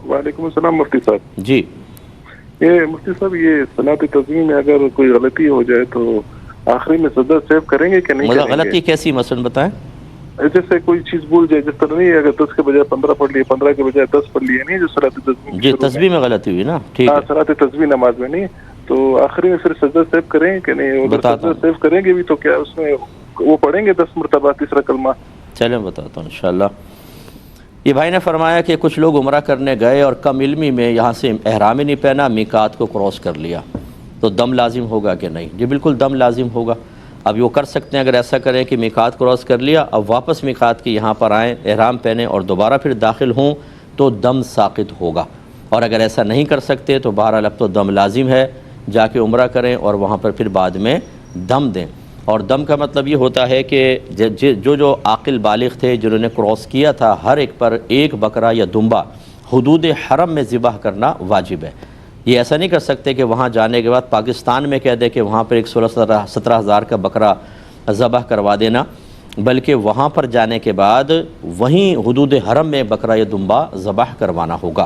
وعلیکم السلام مفتی صاحب. جی یہ مفتی صاحب, یہ صلاۃ تسبیح میں اگر کوئی غلطی ہو جائے تو آخری میں سجدہ سیو کریں گے کہ نہیں مطلب کریں غلطی کیسی مثلا بتائیں؟ جیسے کوئی چیز بھول جائے، جس طرح نہیں ہے، اگر 10 کے بجائے 15 پڑھ لیے، 15 کے بجائے 10 پڑھ لیے، نہیں جو صلاۃ تسبیح جی تسبیح میں غلطی ہوئی نا، ٹھیک ہے. صلاۃ تسبیح نماز میں نہیں، تو آخری میں پھر سجدہ سیو کریں گے کہ نہیں؟ اگر سجدہ سیو کریں گے بھی تو کیا اس میں وہ پڑھیں گے 10 مرتبہ تیسرا کلمہ؟ چلیں بتاتا ہوں انشاءاللہ. یہ بھائی نے فرمایا کہ کچھ لوگ عمرہ کرنے گئے اور کم علمی میں یہاں سے احرام ہی نہیں پہنا، میقات کو کراس کر لیا، تو دم لازم ہوگا کہ نہیں؟ جی بالکل دم لازم ہوگا. اب وہ کر سکتے ہیں اگر ایسا کریں کہ میقات کراس کر لیا، اب واپس میقات کے یہاں پر آئیں، احرام پہنیں اور دوبارہ پھر داخل ہوں تو دم ساقط ہوگا. اور اگر ایسا نہیں کر سکتے تو بہرحال اب تو دم لازم ہے، جا کے عمرہ کریں اور وہاں پر پھر بعد میں دم دیں. اور دم کا مطلب یہ ہوتا ہے کہ جو عاقل بالغ تھے جنہوں نے کراس کیا تھا، ہر ایک پر ایک بکرا یا دمبا حدود حرم میں ذبح کرنا واجب ہے. یہ ایسا نہیں کر سکتے کہ وہاں جانے کے بعد پاکستان میں کہہ دے کہ وہاں پر ایک 16-17 ہزار کا بکرا ذبح کروا دینا، بلکہ وہاں پر جانے کے بعد وہیں حدود حرم میں بکرا یا دمبا ذبح کروانا ہوگا.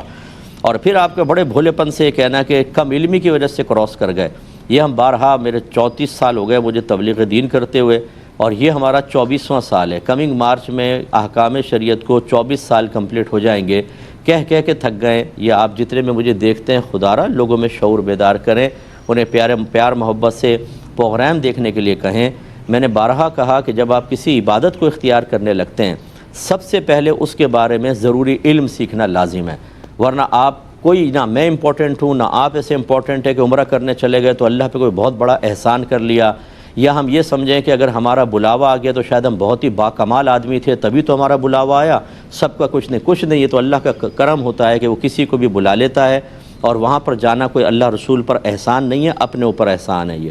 اور پھر آپ کے بڑے بھولے پن سے کہنا کہ کم علمی کی وجہ سے کراس کر گئے، یہ ہم بارہا، میرے 34 سال ہو گئے مجھے تبلیغ دین کرتے ہوئے، اور یہ ہمارا 24واں سال ہے. کمنگ مارچ میں احکام شریعت کو 24 سال کمپلیٹ ہو جائیں گے. کہہ کے تھک گئے. یہ آپ جتنے میں مجھے دیکھتے ہیں، خدا را لوگوں میں شعور بیدار کریں، انہیں پیار محبت سے پروگرام دیکھنے کے لیے کہیں. میں نے بارہا کہا کہ جب آپ کسی عبادت کو اختیار کرنے لگتے ہیں، سب سے پہلے اس کے بارے میں ضروری علم سیکھنا لازم ہے. ورنہ آپ کوئی، نہ میں امپورٹنٹ ہوں نہ آپ ایسے امپورٹنٹ ہے کہ عمرہ کرنے چلے گئے تو اللہ پہ کوئی بہت بڑا احسان کر لیا، یا ہم یہ سمجھیں کہ اگر ہمارا بلاوا آ گیا تو شاید ہم بہت ہی باکمال آدمی تھے تبھی تو ہمارا بلاوا آیا. سب کا کچھ نہیں. یہ تو اللہ کا کرم ہوتا ہے کہ وہ کسی کو بھی بلا لیتا ہے، اور وہاں پر جانا کوئی اللہ رسول پر احسان نہیں ہے، اپنے اوپر احسان ہے یہ.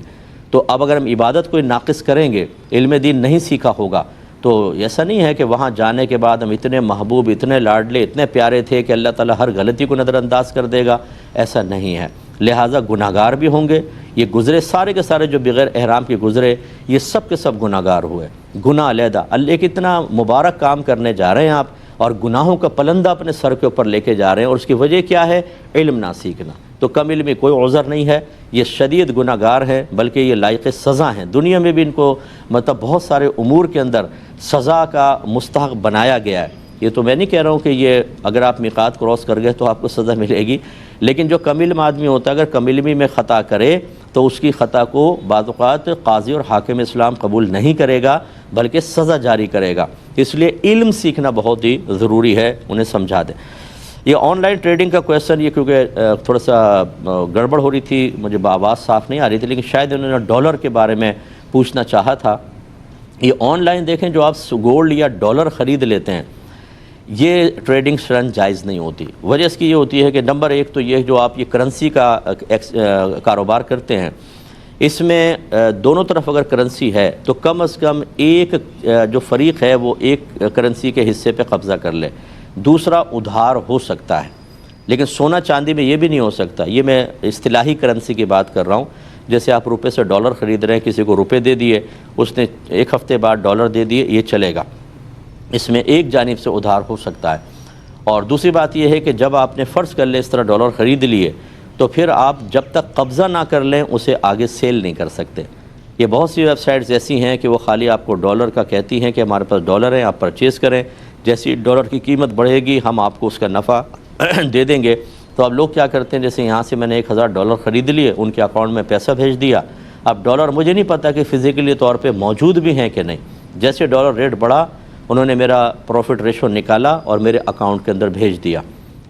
تو اب اگر ہم عبادت کوئی ناقص کریں گے، علم دین نہیں سیکھا ہوگا، تو ایسا نہیں ہے کہ وہاں جانے کے بعد ہم اتنے محبوب، اتنے لاڈلے، اتنے پیارے تھے کہ اللہ تعالیٰ ہر غلطی کو نظر انداز کر دے گا. ایسا نہیں ہے. لہٰذا گناہ گار بھی ہوں گے. یہ گزرے سارے کے سارے جو بغیر احرام کے گزرے، یہ سب کے سب گناہ گار ہوئے. گناہ علیحدہ. ایک اتنا مبارک کام کرنے جا رہے ہیں آپ، اور گناہوں کا پلندہ اپنے سر کے اوپر لے کے جا رہے ہیں، اور اس کی وجہ کیا ہے؟ علم نہ سیکھنا. تو کم علمی کوئی عذر نہیں ہے. یہ شدید گناہ گار ہیں، بلکہ یہ لائق سزا ہیں. دنیا میں بھی ان کو مطلب بہت سارے امور کے اندر سزا کا مستحق بنایا گیا ہے. یہ تو میں نہیں کہہ رہا ہوں کہ یہ اگر آپ میقات کراس کر گئے تو آپ کو سزا ملے گی، لیکن جو کم علم آدمی ہوتا ہے اگر کم علمی میں خطا کرے تو اس کی خطا کو بعض اوقات قاضی اور حاکم اسلام قبول نہیں کرے گا، بلکہ سزا جاری کرے گا. اس لیے علم سیکھنا بہت ہی ضروری ہے. انہیں سمجھا دیں. یہ آن لائن ٹریڈنگ کا کویسچن، یہ کیونکہ تھوڑا سا گڑبڑ ہو رہی تھی، مجھے آواز صاف نہیں آ رہی تھی، لیکن شاید انہوں نے ڈالر کے بارے میں پوچھنا چاہا تھا. یہ آن لائن دیکھیں، جو آپ گولڈ یا ڈالر خرید لیتے ہیں، یہ ٹریڈنگ شرن جائز نہیں ہوتی. وجہ اس کی یہ ہوتی ہے کہ نمبر ایک تو یہ جو آپ یہ کرنسی کا کاروبار کرتے ہیں، اس میں دونوں طرف اگر کرنسی ہے تو کم از کم ایک جو فریق ہے وہ ایک کرنسی کے حصے پہ قبضہ کر لے. دوسرا ادھار ہو سکتا ہے، لیکن سونا چاندی میں یہ بھی نہیں ہو سکتا. یہ میں اصطلاحی کرنسی کی بات کر رہا ہوں. جیسے آپ روپے سے ڈالر خرید رہے ہیں، کسی کو روپے دے دیے، اس نے ایک ہفتے بعد ڈالر دے دیے، یہ چلے گا. اس میں ایک جانب سے ادھار ہو سکتا ہے. اور دوسری بات یہ ہے کہ جب آپ نے فرض کر لیں اس طرح ڈالر خرید لیے، تو پھر آپ جب تک قبضہ نہ کر لیں اسے آگے سیل نہیں کر سکتے. یہ بہت سی ویب سائٹس ایسی ہیں کہ وہ خالی آپ کو ڈالر کا کہتی ہیں کہ ہمارے پاس ڈالر ہیں، آپ پرچیز کریں، جیسی ڈالر کی قیمت بڑھے گی ہم آپ کو اس کا نفع دے دیں گے. تو اب لوگ کیا کرتے ہیں، جیسے یہاں سے میں نے 1000 ڈالر خرید لیے، ان کے اکاؤنٹ میں پیسہ بھیج دیا. اب ڈالر مجھے نہیں پتہ کہ فزیکلی طور پہ موجود بھی ہیں کہ نہیں. جیسے ڈالر ریٹ بڑھا، انہوں نے میرا پروفٹ ریشو نکالا اور میرے اکاؤنٹ کے اندر بھیج دیا.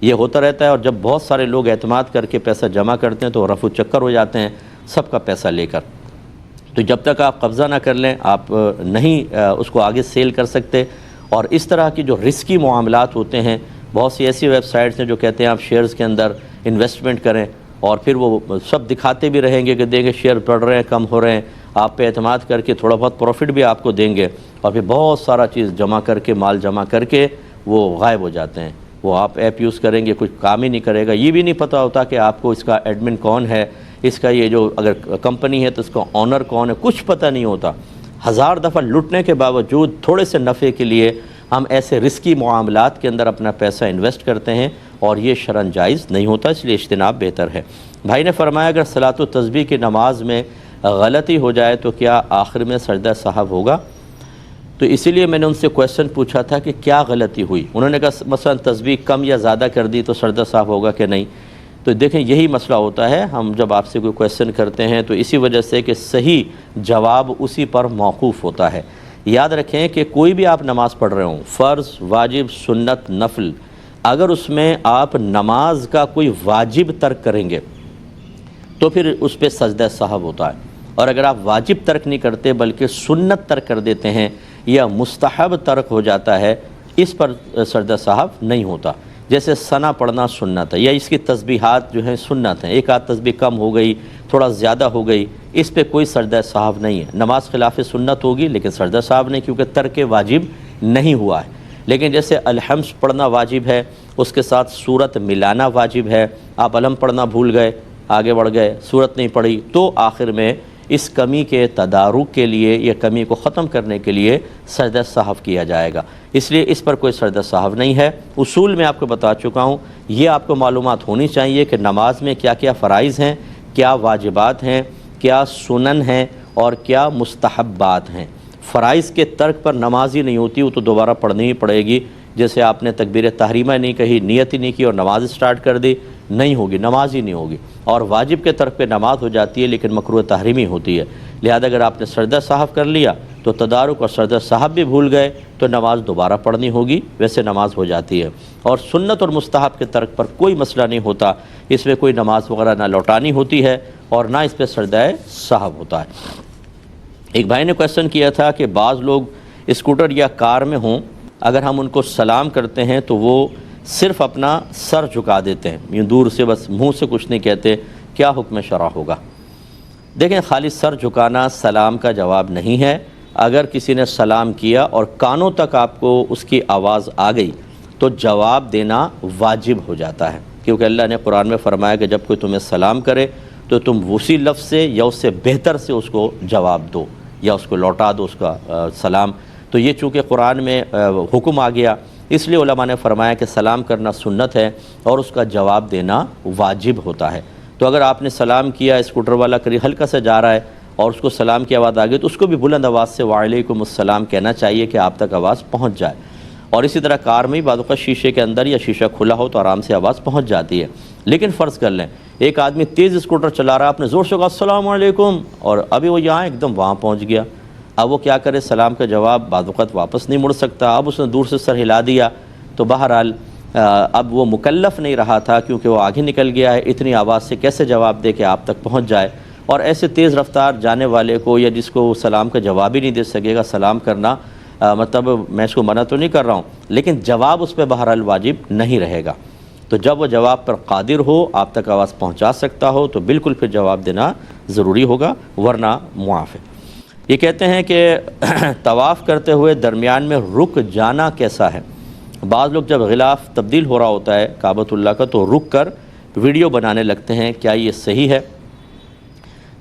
یہ ہوتا رہتا ہے. اور جب بہت سارے لوگ اعتماد کر کے پیسہ جمع کرتے ہیں تو رفو چکر ہو جاتے ہیں سب کا پیسہ لے کر. تو جب تک آپ قبضہ نہ کر لیں آپ نہیں اس کو آگے سیل کر سکتے. اور اس طرح کی جو رسکی معاملات ہوتے ہیں، بہت سی ایسی ویب سائٹس ہیں جو کہتے ہیں آپ شیئرز کے اندر انویسٹمنٹ کریں، اور پھر وہ سب دکھاتے بھی رہیں گے کہ دیکھیں شیئر بڑھ رہے ہیں، کم ہو رہے ہیں، آپ پہ اعتماد کر کے تھوڑا بہت پروفٹ بھی آپ کو دیں گے، اور پھر بہت سارا چیز جمع کر کے، مال جمع کر کے وہ غائب ہو جاتے ہیں. وہ آپ ایپ یوز کریں گے کچھ کام ہی نہیں کرے گا. یہ بھی نہیں پتہ ہوتا کہ آپ کو اس کا ایڈمن کون ہے، اس کا یہ جو اگر کمپنی ہے تو اس کا آنر کون ہے، کچھ پتہ نہیں ہوتا. 1000 دفعہ لٹنے کے باوجود تھوڑے سے نفع کے لیے ہم ایسے رسکی معاملات کے اندر اپنا پیسہ انویسٹ کرتے ہیں، اور یہ شرعاً جائز نہیں ہوتا. اس لیے اجتناب بہتر ہے. بھائی نے فرمایا اگر صلاۃ و تسبیح کی نماز میں غلطی ہو جائے تو کیا آخر میں سجدہ سہو ہوگا؟ تو اسی لیے میں نے ان سے کویشچن پوچھا تھا کہ کیا غلطی ہوئی. انہوں نے کہا مثلا تسبیح کم یا زیادہ کر دی تو سجدہ سہو ہوگا کہ نہیں. تو دیکھیں یہی مسئلہ ہوتا ہے، ہم جب آپ سے کوئی کویشچن کرتے ہیں تو اسی وجہ سے کہ صحیح جواب اسی پر موقوف ہوتا ہے. یاد رکھیں کہ کوئی بھی آپ نماز پڑھ رہے ہوں، فرض، واجب، سنت، نفل، اگر اس میں آپ نماز کا کوئی واجب ترک کریں گے تو پھر اس پہ سجدہ سہو ہوتا ہے. اور اگر آپ واجب ترک نہیں کرتے بلکہ سنت ترک کر دیتے ہیں یا مستحب ترک ہو جاتا ہے، اس پر سجدہ سہو نہیں ہوتا. جیسے ثنا پڑھنا سنت ہے، یا اس کی تسبیحات جو ہیں سنت ہیں، ایک آدھ تسبیح کم ہو گئی، تھوڑا زیادہ ہو گئی، اس پہ کوئی سجدہ سہو نہیں ہے. نماز خلاف سنت ہوگی لیکن سجدہ سہو نہیں، کیونکہ ترک واجب نہیں ہوا ہے. لیکن جیسے الحمد پڑھنا واجب ہے، اس کے ساتھ سورت ملانا واجب ہے، آپ الحم پڑھنا بھول گئے، آگے بڑھ گئے، سورت نہیں پڑھی، تو آخر میں اس کمی کے تدارک کے لیے یا کمی کو ختم کرنے کے لیے سجدہ سہو کیا جائے گا. اس لیے اس پر کوئی سجدہ سہو نہیں ہے. اصول میں آپ کو بتا چکا ہوں، یہ آپ کو معلومات ہونی چاہیے کہ نماز میں کیا کیا فرائض ہیں، کیا واجبات ہیں، کیا سنن ہیں اور کیا مستحبات ہیں. فرائض کے ترک پر نماز ہی نہیں ہوتی، وہ تو دوبارہ پڑھنی ہی پڑے گی. جیسے آپ نے تکبیر تحریمہ نہیں کہی، نیت ہی نہیں کی اور نماز سٹارٹ کر دی، نہیں ہوگی، نماز ہی نہیں ہوگی. اور واجب کے ترک پہ نماز ہو جاتی ہے لیکن مکروہ تحریمی ہوتی ہے. لہذا اگر آپ نے سجدہ سہو کر لیا تو تدارک اور سجدہ سہو بھی بھول گئے تو نماز دوبارہ پڑھنی ہوگی، ویسے نماز ہو جاتی ہے. اور سنت اور مستحب کے ترک پر کوئی مسئلہ نہیں ہوتا، اس میں کوئی نماز وغیرہ نہ لوٹانی ہوتی ہے اور نہ اس پہ سجدہ سہو ہوتا ہے. ایک بھائی نے کویشچن کیا تھا کہ بعض لوگ اسکوٹر یا کار میں ہوں، اگر ہم ان کو سلام کرتے ہیں تو وہ صرف اپنا سر جھکا دیتے ہیں، یوں دور سے، بس منہ سے کچھ نہیں کہتے، کیا حکم شرع ہوگا؟ دیکھیں، خالی سر جھکانا سلام کا جواب نہیں ہے. اگر کسی نے سلام کیا اور کانوں تک آپ کو اس کی آواز آ گئی تو جواب دینا واجب ہو جاتا ہے، کیونکہ اللہ نے قرآن میں فرمایا کہ جب کوئی تمہیں سلام کرے تو تم اسی لفظ سے یا اس سے بہتر سے اس کو جواب دو یا اس کو لوٹا دو اس کا سلام. تو یہ چونکہ قرآن میں حکم آ گیا، اس لیے علماء نے فرمایا کہ سلام کرنا سنت ہے اور اس کا جواب دینا واجب ہوتا ہے. تو اگر آپ نے سلام کیا، اسکوٹر والا قریب ہلکا سے جا رہا ہے اور اس کو سلام کی آواز آ گئی تو اس کو بھی بلند آواز سے وعلیکم السلام کہنا چاہیے کہ آپ تک آواز پہنچ جائے. اور اسی طرح کار میں بعض اوقات شیشے کے اندر یا شیشہ کھلا ہو تو آرام سے آواز پہنچ جاتی ہے. لیکن فرض کر لیں ایک آدمی تیز اسکوٹر چلا رہا، آپ نے زور سے کہا السلام علیکم، اور ابھی وہ یہاں ایک دم وہاں پہنچ گیا. اب وہ کیا کرے؟ سلام کا جواب بعض وقت واپس نہیں مڑ سکتا. اب اس نے دور سے سر ہلا دیا تو بہرحال اب وہ مکلف نہیں رہا تھا، کیونکہ وہ آگے نکل گیا ہے. اتنی آواز سے کیسے جواب دے کہ آپ تک پہنچ جائے؟ اور ایسے تیز رفتار جانے والے کو یا جس کو سلام کا جواب ہی نہیں دے سکے گا، سلام کرنا مطلب میں اس کو منع تو نہیں کر رہا ہوں لیکن جواب اس پہ بہرحال واجب نہیں رہے گا. تو جب وہ جواب پر قادر ہو، آپ تک آواز پہنچا سکتا ہو تو بالکل پھر جواب دینا ضروری ہوگا، ورنہ معاف ہے. یہ کہتے ہیں کہ طواف کرتے ہوئے درمیان میں رک جانا کیسا ہے؟ بعض لوگ جب غلاف تبدیل ہو رہا ہوتا ہے کعبۃ اللہ کا تو رک کر ویڈیو بنانے لگتے ہیں، کیا یہ صحیح ہے؟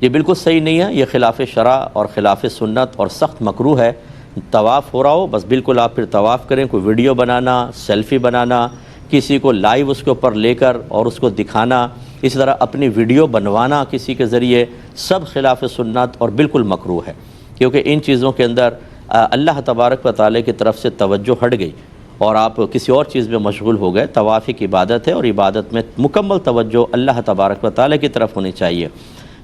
یہ بالکل صحیح نہیں ہے، یہ خلاف شرع اور خلاف سنت اور سخت مکروہ ہے. طواف ہو رہا ہو بس بالکل آپ پھر طواف کریں، کوئی ویڈیو بنانا، سیلفی بنانا، کسی کو لائیو اس کے اوپر لے کر اور اس کو دکھانا، اسی طرح اپنی ویڈیو بنوانا کسی کے ذریعے، سب خلاف سنت اور بالکل مکروہ ہے. کیونکہ ان چیزوں کے اندر اللہ تبارک و تعالی کی طرف سے توجہ ہٹ گئی اور آپ کسی اور چیز میں مشغول ہو گئے. طواف ایک عبادت ہے اور عبادت میں مکمل توجہ اللہ تبارک و تعالی کی طرف ہونی چاہیے.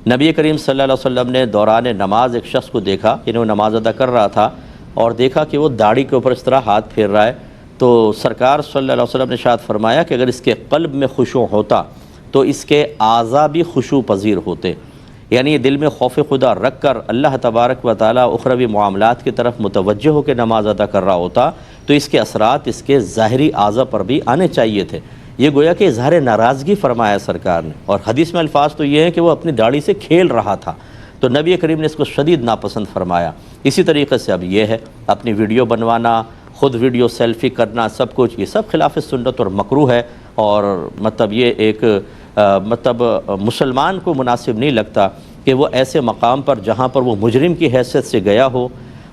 نبی کریم صلی اللہ علیہ وسلم نے دوران نماز ایک شخص کو دیکھا، یعنی وہ نماز ادا کر رہا تھا اور دیکھا کہ وہ داڑھی کے اوپر اس طرح ہاتھ پھیر رہا ہے. تو سرکار صلی اللہ علیہ وسلم نے ارشاد فرمایا کہ اگر اس کے قلب میں خشوع ہوتا تو اس کے اعضاء بھی خشوع پذیر ہوتے. یعنی یہ دل میں خوف خدا رکھ کر اللہ تبارک و تعالی اخروی معاملات کی طرف متوجہ ہو کے نماز ادا کر رہا ہوتا تو اس کے اثرات اس کے ظاہری اعضاء پر بھی آنے چاہیے تھے. یہ گویا کہ اظہار ناراضگی فرمایا سرکار نے، اور حدیث میں الفاظ تو یہ ہیں کہ وہ اپنی داڑھی سے کھیل رہا تھا، تو نبی کریم نے اس کو شدید ناپسند فرمایا. اسی طریقے سے اب یہ ہے اپنی ویڈیو بنوانا، خود ویڈیو سیلفی کرنا، سب کچھ یہ سب خلاف سنت اور مکروہ ہے. اور مطلب یہ ایک مسلمان کو مناسب نہیں لگتا کہ وہ ایسے مقام پر جہاں پر وہ مجرم کی حیثیت سے گیا ہو،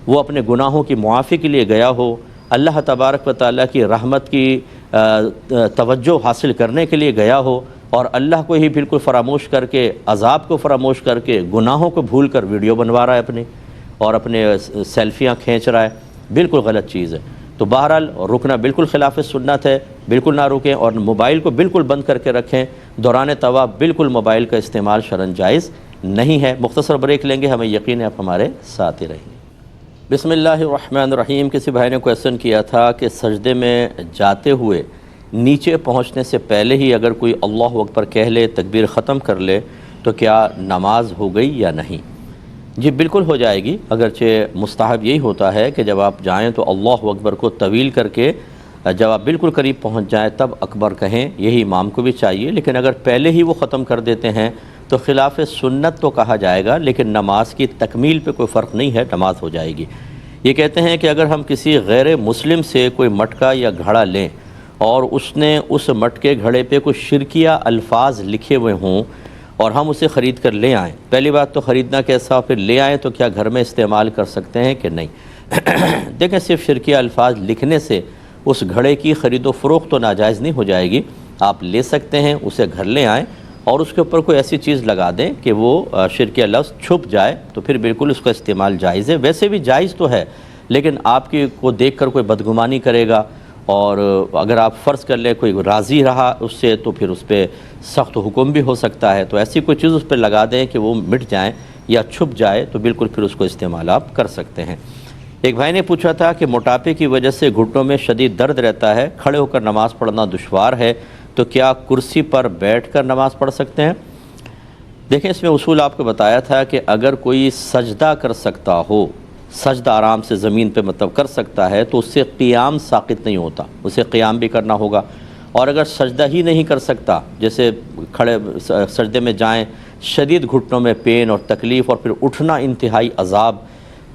وہ اپنے گناہوں کی معافی کے لیے گیا ہو، اللہ تبارک و تعالیٰ کی رحمت کی توجہ حاصل کرنے کے لیے گیا ہو، اور اللہ کو ہی بالکل فراموش کر کے، عذاب کو فراموش کر کے، گناہوں کو بھول کر ویڈیو بنوا رہا ہے اپنے، اور اپنے سیلفیاں کھینچ رہا ہے، بالکل غلط چیز ہے۔ تو بہرحال رکنا بالکل خلاف سنت ہے، بالکل نہ رکیں، اور موبائل کو بالکل بند کر کے رکھیں۔ دوران طواف بالکل موبائل کا استعمال شرعاً جائز نہیں ہے۔ مختصر بریک لیں گے، ہمیں یقین ہے آپ ہمارے ساتھ ہی رہیں گے۔ بسم اللہ الرحمن الرحیم۔ کسی بھائی نے کویسچن کیا تھا کہ سجدے میں جاتے ہوئے نیچے پہنچنے سے پہلے ہی اگر کوئی اللہ اکبر کہہ لے، تکبیر ختم کر لے، تو کیا نماز ہو گئی یا نہیں؟ جی بالکل ہو جائے گی، اگرچہ مستحب یہی ہوتا ہے کہ جب آپ جائیں تو اللہ اکبر کو طویل کر کے جب آپ بالکل قریب پہنچ جائیں تب اکبر کہیں، یہی امام کو بھی چاہیے۔ لیکن اگر پہلے ہی وہ ختم کر دیتے ہیں تو خلاف سنت تو کہا جائے گا، لیکن نماز کی تکمیل پہ کوئی فرق نہیں ہے، نماز ہو جائے گی۔ یہ کہتے ہیں کہ اگر ہم کسی غیر مسلم سے کوئی مٹکا یا گھڑا لیں اور اس نے اس مٹکے گھڑے پہ کچھ شرکیہ الفاظ لکھے ہوئے ہوں اور ہم اسے خرید کر لے آئیں، پہلی بات تو خریدنا کیسا، پھر لے آئیں تو کیا گھر میں استعمال کر سکتے ہیں کہ نہیں؟ دیکھیں، صرف شرکیہ الفاظ لکھنے سے اس گھڑے کی خرید و فروخت تو ناجائز نہیں ہو جائے گی۔ آپ لے سکتے ہیں، اسے گھر لے آئیں اور اس کے اوپر کوئی ایسی چیز لگا دیں کہ وہ شرکیہ لفظ چھپ جائے، تو پھر بالکل اس کا استعمال جائز ہے۔ ویسے بھی جائز تو ہے، لیکن آپ کی کو دیکھ کر کوئی بدگمانی کرے گا، اور اگر آپ فرض کر لیں کوئی راضی رہا اس سے تو پھر اس پہ سخت حکم بھی ہو سکتا ہے۔ تو ایسی کوئی چیز اس پہ لگا دیں کہ وہ مٹ جائیں یا چھپ جائے، تو بالکل پھر اس کو استعمال آپ کر سکتے ہیں۔ ایک بھائی نے پوچھا تھا کہ موٹاپے کی وجہ سے گھٹنوں میں شدید درد رہتا ہے، کھڑے ہو کر نماز پڑھنا دشوار ہے، تو کیا کرسی پر بیٹھ کر نماز پڑھ سکتے ہیں؟ دیکھیں، اس میں اصول آپ کو بتایا تھا کہ اگر کوئی سجدہ کر سکتا ہو، سجدہ آرام سے زمین پہ مطلب کر سکتا ہے، تو اس سے قیام ساقط نہیں ہوتا، اسے قیام بھی کرنا ہوگا۔ اور اگر سجدہ ہی نہیں کر سکتا، جیسے کھڑے سجدے میں جائیں، شدید گھٹنوں میں پین اور تکلیف اور پھر اٹھنا انتہائی عذاب،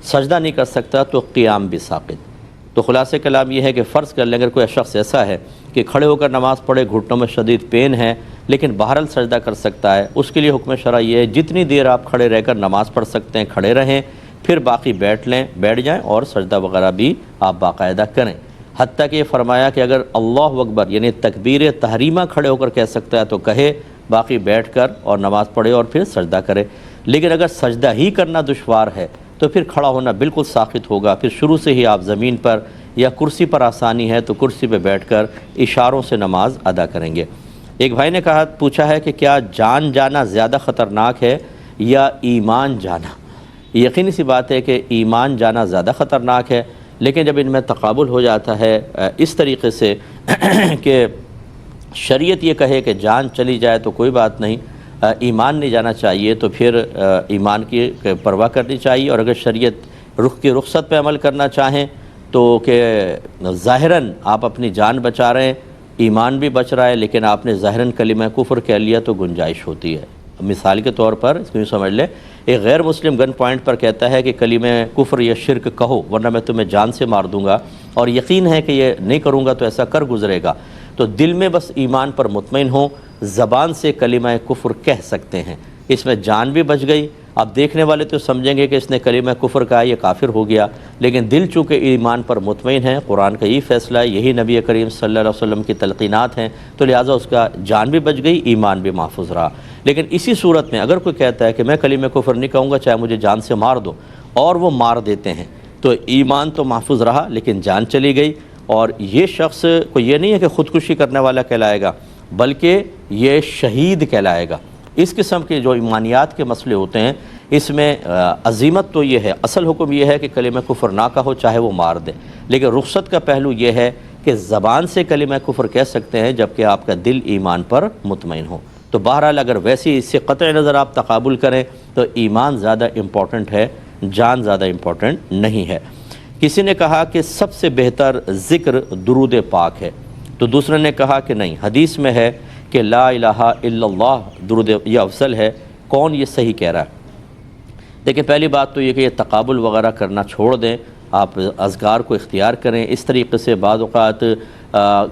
سجدہ نہیں کر سکتا تو قیام بھی ساقط۔ تو خلاصہ کلام یہ ہے کہ فرض کر لیں اگر کوئی شخص ایسا ہے کہ کھڑے ہو کر نماز پڑھے، گھٹنوں میں شدید پین ہے لیکن بہرحال سجدہ کر سکتا ہے، اس کے لیے حکم شرعی یہ ہے جتنی دیر آپ کھڑے رہ کر نماز پڑھ سکتے ہیں کھڑے رہیں، پھر باقی بیٹھ جائیں اور سجدہ وغیرہ بھی آپ باقاعدہ کریں۔ حتیٰ کہ یہ فرمایا کہ اگر اللہ اکبر یعنی تکبیر تحریمہ کھڑے ہو کر کہہ سکتا ہے تو کہے، باقی بیٹھ کر اور نماز پڑھے اور پھر سجدہ کرے۔ لیکن اگر سجدہ ہی کرنا دشوار ہے تو پھر کھڑا ہونا بالکل ساقط ہوگا، پھر شروع سے ہی آپ زمین پر یا کرسی پر آسانی ہے تو کرسی پہ بیٹھ کر اشاروں سے نماز ادا کریں گے۔ ایک بھائی نے پوچھا ہے کہ کیا جان جانا زیادہ خطرناک ہے یا ایمان جانا؟ یقینی سی بات ہے کہ ایمان جانا زیادہ خطرناک ہے، لیکن جب ان میں تقابل ہو جاتا ہے اس طریقے سے کہ شریعت یہ کہے کہ جان چلی جائے تو کوئی بات نہیں، ایمان نہیں جانا چاہیے، تو پھر ایمان کی پرواہ کرنی چاہیے۔ اور اگر شریعت رخ کی رخصت پہ عمل کرنا چاہیں تو کہ ظاہراً آپ اپنی جان بچا رہے ہیں، ایمان بھی بچ رہا ہے، لیکن آپ نے ظاہراً کلمہ کفر کہہ لیا تو گنجائش ہوتی ہے۔ مثال کے طور پر اس کو یوں سمجھ لیں، ایک غیر مسلم گن پوائنٹ پر کہتا ہے کہ کلمہ کفر یا شرک کہو ورنہ میں تمہیں جان سے مار دوں گا، اور یقین ہے کہ یہ نہیں کروں گا تو ایسا کر گزرے گا، تو دل میں بس ایمان پر مطمئن ہوں، زبان سے کلمہ کفر کہہ سکتے ہیں، اس میں جان بھی بچ گئی۔ اب دیکھنے والے تو سمجھیں گے کہ اس نے کلمہ کفر کہا، یہ کافر ہو گیا، لیکن دل چونکہ ایمان پر مطمئن ہے، قرآن کا یہی فیصلہ ہے، یہی نبی کریم صلی اللہ علیہ وسلم کی تلقینات ہیں، تو لہٰذا اس کا جان بھی بچ گئی، ایمان بھی محفوظ رہا۔ لیکن اسی صورت میں اگر کوئی کہتا ہے کہ میں کلمہ کفر نہیں کہوں گا چاہے مجھے جان سے مار دو، اور وہ مار دیتے ہیں، تو ایمان تو محفوظ رہا لیکن جان چلی گئی، اور یہ شخص کو یہ نہیں ہے کہ خودکشی کرنے والا کہلائے گا، بلکہ یہ شہید کہلائے گا۔ اس قسم کے جو ایمانیات کے مسئلے ہوتے ہیں اس میں عزیمت تو یہ ہے، اصل حکم یہ ہے کہ کلمہ کفر نہ کہو چاہے وہ مار دے، لیکن رخصت کا پہلو یہ ہے کہ زبان سے کلمہ کفر کہہ سکتے ہیں جبکہ آپ کا دل ایمان پر مطمئن ہو۔ تو بہرحال اگر ویسی اس سے قطع نظر آپ تقابل کریں تو ایمان زیادہ امپورٹنٹ ہے، جان زیادہ امپورٹنٹ نہیں ہے۔ کسی نے کہا کہ سب سے بہتر ذکر درود پاک ہے، تو دوسرے نے کہا کہ نہیں، حدیث میں ہے کہ لا الہ الا اللہ درود یہ افضل ہے، کون یہ صحیح کہہ رہا ہے؟ دیکھیں، پہلی بات تو یہ کہ یہ تقابل وغیرہ کرنا چھوڑ دیں، آپ اذکار کو اختیار کریں۔ اس طریقے سے بعض اوقات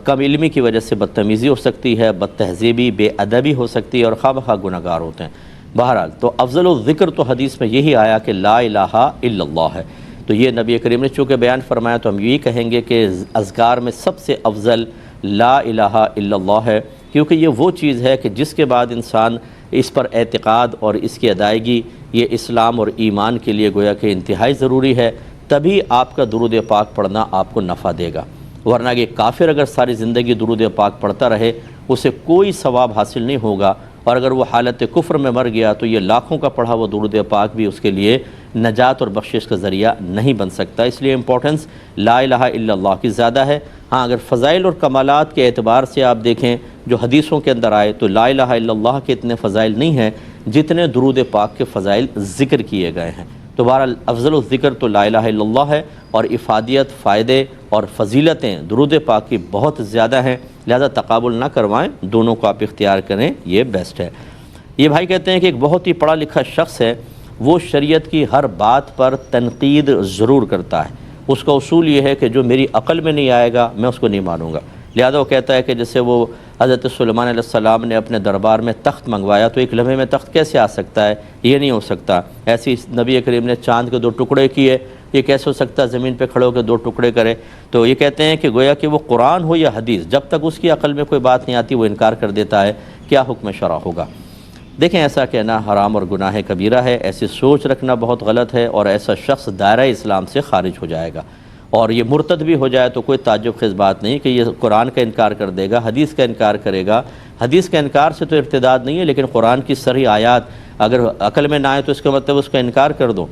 کم علمی کی وجہ سے بدتمیزی ہو سکتی ہے، بد تہذیبی، بے ادبی ہو سکتی ہے، اور خواہ بخواہ گناہ گار ہوتے ہیں۔ بہرحال تو افضل الذکر تو حدیث میں یہی آیا کہ لا الہ الا اللہ ہے، تو یہ نبی کریم نے چونکہ بیان فرمایا تو ہم یہی کہیں گے کہ اذکار میں سب سے افضل لا الہ الا اللہ ہے۔ کیونکہ یہ وہ چیز ہے کہ جس کے بعد انسان اس پر اعتقاد اور اس کی ادائیگی یہ اسلام اور ایمان کے لیے گویا کہ انتہائی ضروری ہے، تبھی آپ کا درود پاک پڑھنا آپ کو نفع دے گا، ورنہ کہ کافر اگر ساری زندگی درود پاک پڑھتا رہے اسے کوئی ثواب حاصل نہیں ہوگا، اور اگر وہ حالت کفر میں مر گیا تو یہ لاکھوں کا پڑھا وہ درود پاک بھی اس کے لیے نجات اور بخشش کا ذریعہ نہیں بن سکتا۔ اس لیے امپورٹنس لا الہ الا اللہ کی زیادہ ہے۔ ہاں اگر فضائل اور کمالات کے اعتبار سے آپ دیکھیں جو حدیثوں کے اندر آئے تو لا الہ الا اللہ کے اتنے فضائل نہیں ہیں جتنے درود پاک کے فضائل ذکر کیے گئے ہیں۔ تو بہرحال افضل الذکر تو لا الہ الا اللہ ہے، اور افادیت، فائدے اور فضیلتیں درود پاک کی بہت زیادہ ہیں، لہذا تقابل نہ کروائیں، دونوں کو آپ اختیار کریں، یہ بیسٹ ہے۔ یہ بھائی کہتے ہیں کہ ایک بہت ہی پڑھا لکھا شخص ہے، وہ شریعت کی ہر بات پر تنقید ضرور کرتا ہے، اس کا اصول یہ ہے کہ جو میری عقل میں نہیں آئے گا میں اس کو نہیں مانوں گا، لہذا وہ کہتا ہے کہ جیسے وہ حضرت سلیمان علیہ السلام نے اپنے دربار میں تخت منگوایا تو ایک لمحے میں تخت کیسے آ سکتا ہے، یہ نہیں ہو سکتا۔ ایسی نبی کریم نے چاند کے 2 ٹکڑے کیے، یہ کیسے ہو سکتا ہے زمین پہ کھڑے ہو کے 2 ٹکڑے کرے۔ تو یہ کہتے ہیں کہ گویا کہ وہ قرآن ہو یا حدیث، جب تک اس کی عقل میں کوئی بات نہیں آتی وہ انکار کر دیتا ہے، کیا حکم شرع ہوگا؟ دیکھیں ایسا کہنا حرام اور گناہ کبیرہ ہے، ایسی سوچ رکھنا بہت غلط ہے، اور ایسا شخص دائرہ اسلام سے خارج ہو جائے گا، اور یہ مرتد بھی ہو جائے تو کوئی تعجب خیز بات نہیں کہ یہ قرآن کا انکار کر دے گا، حدیث کا انکار کرے گا۔ حدیث کا انکار سے تو ارتداد نہیں ہے، لیکن قرآن کی صریح آیات اگر عقل میں نہ آئے تو اس کا مطلب اس کا انکار کر دو۔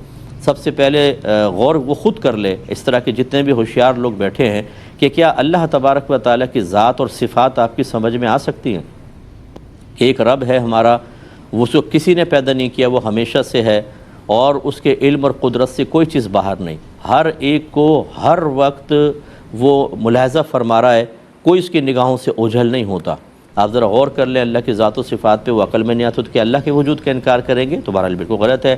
سب سے پہلے غور وہ خود کر لے، اس طرح کے جتنے بھی ہوشیار لوگ بیٹھے ہیں، کہ کیا اللہ تبارک و تعالیٰ کی ذات اور صفات آپ کی سمجھ میں آ سکتی ہیں؟ کہ ایک رب ہے ہمارا، وہ جو کسی نے پیدا نہیں کیا، وہ ہمیشہ سے ہے، اور اس کے علم اور قدرت سے کوئی چیز باہر نہیں، ہر ایک کو ہر وقت وہ ملاحظہ فرما رہا ہے، کوئی اس کی نگاہوں سے اوجھل نہیں ہوتا۔ آپ ذرا غور کر لیں اللہ کی ذات و صفات پہ، وہ عقل میں نہیں آتا تو کہ اللہ کے وجود کا انکار کریں گے تو بہرحال بالکل غلط ہے۔